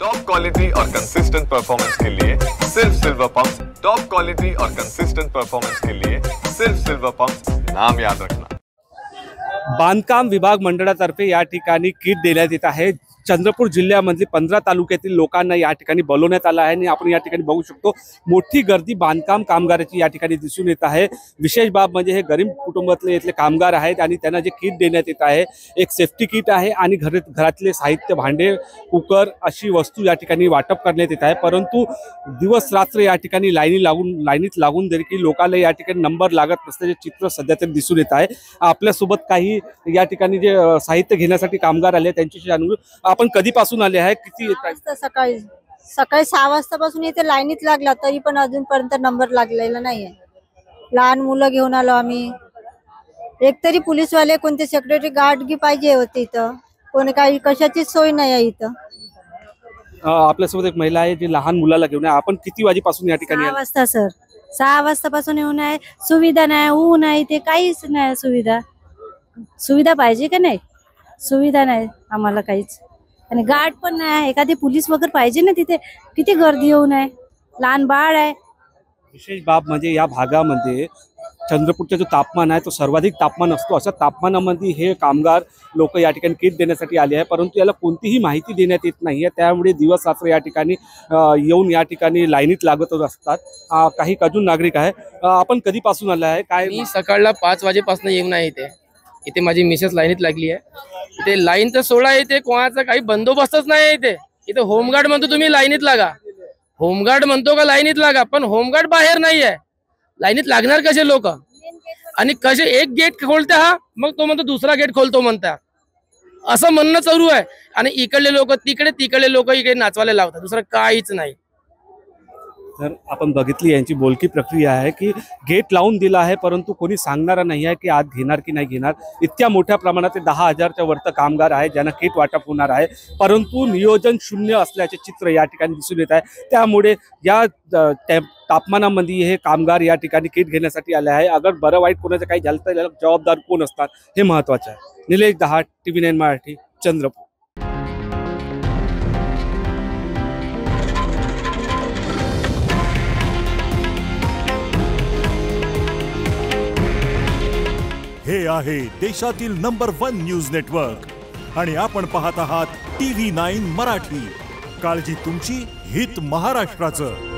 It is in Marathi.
टॉप क्वालिटी और कंसिस्टेंट परफॉर्मेंस के लिए सिर्फ सिल्वर पंप्स। टॉप क्वालिटी और कंसिस्टेंट परफॉर्मेंस के लिए सिर्फ सिल्वर पंप्स, नाम याद रखना। बांधकाम विभाग मंडळातर्फे या ठिकाणी किट देण्यात येत आहे। चंद्रपूर जिल्ह्यामधील 15 तालुक्यातील लोकांना या ठिकाणी बोलवण्यात आलं आहे आणि आपण या ठिकाणी बघू शकतो मोठी गर्दी बांधकाम कामगाराची या ठिकाणी दिसून येत आहे। विशेष बाब म्हणजे हे गरीब कुटुंबातले इथले कामगार आहेत आणि त्यांना जे किट देण्यात येत आहे एक सेफ्टी किट आहे आणि घरातले साहित्य भांडे कुकर अशी वस्तू या ठिकाणी वाटप करण्यात येत आहे। परंतु दिवस रात्र या ठिकाणी लाईनीत लागून देखील लोकांना या ठिकाणी नंबर लागत नसल्याचे चित्र सध्या तरी दिसून येत आहे। आपल्यासोबत काही या ठिकाणी जे साहित्य घेण्यासाठी कामगार आले त्यांच्याशी जाणून आपण कधीपासून आले आहे, किती सकाळी 6 वाजतापासून इथे लाईनीत लागला तरी पण अजूनपर्यंत नंबर लागलेला नाहीये। लहान मुलं घेऊन आलो आम्ही। एकतरी पोलीसवाले कोणते सेक्युरिटी गार्ड की पाहिजे होते इथं, कोणी काही कशाची सोय नाही आहे इथं। आपल्यासोबत एक महिला आहे जी लहान मुलाला घेऊन आहे। आपण किती वाजेपासून या ठिकाणी 6 वाजता सर, 6 वाजतापासून येऊन आहे। सुविधा नाही, ऊन आहे, इथे काहीच नाही सुविधा पाहिजे का नाही? सुविधा नाही आम्हाला काहीच, आणि गार्ड पण नाही। एखादी पोलीस वगैरे पाहिजे ना तिथे, किती गर्दी होऊन आहे, लहान बाळ आहे। विशेष बाब म्हणजे या भागामध्ये चंद्रपूरचा जो तापमान आहे तो सर्वाधिक तापमान असतो। अशा तापमानामध्ये हे कामगार लोक या ठिकाणी किट देण्यासाठी आले आहे, परंतु याला कोणतीही माहिती देण्यात येत नाही आहे। त्यामुळे दिवस रात्र या ठिकाणी येऊन या ठिकाणी लाईनीत लागत असतात। काही अजून नागरिक आहे। आपण कधीपासून आला आहे? काय? मी सकाळला 5 वाजेपासून येऊन आहे इथे माझी मिसेस लाईनीत लागली आहे। इथे लाईन तर सोडा, इथे कोणाचा काही बंदोबस्तच नाही। इथे होमगार्ड म्हणतो तुम्ही लाईनीत लागा, होमगार्ड म्हणतो का लाईनीत लागा, पण होमगार्ड बाहेर नाही आहे। लाईनीत लागणार कसे लोक, आणि कसे एक गेट खोलता हा, मग तो म्हणतो दुसरा गेट खोलतो म्हणता, असं म्हणणं चालू आहे। आणि इकडले लोक तिकडले लोक इकडे नाचवायला लावतात, दुसरं काहीच नाही। तर आपण बघितली यांची बोलकी प्रक्रिया आहे की गेट लावून दिला आहे, परंतु कोणी सांगणारा नाही आहे की आत घेणार की नाही घेणार। इतक्या मोठ्या प्रमाणात 10,000च्या वरती कामगार आहे ज्यांना किट वाटप होणार आहे, परंतु नियोजन शून्य असल्याचे चित्र या ठिकाणी दिसून येत आहे। त्यामुळे या तापमानामध्ये हे कामगार या ठिकाणी किट घेण्यासाठी आले आहे। अगर बरं वाईट कोणाचं काही झालं तर जबाबदार कोण असतात हे महत्त्वाचं आहे। निलेश दहाट, TV9 मराठी, चंद्रपूर। हे आहे देशातील नंबर 1 न्यूज नेटवर्क आणि आपण पाहत आहात TV9 मराठी। काळजी तुमची, हित महाराष्ट्राचं।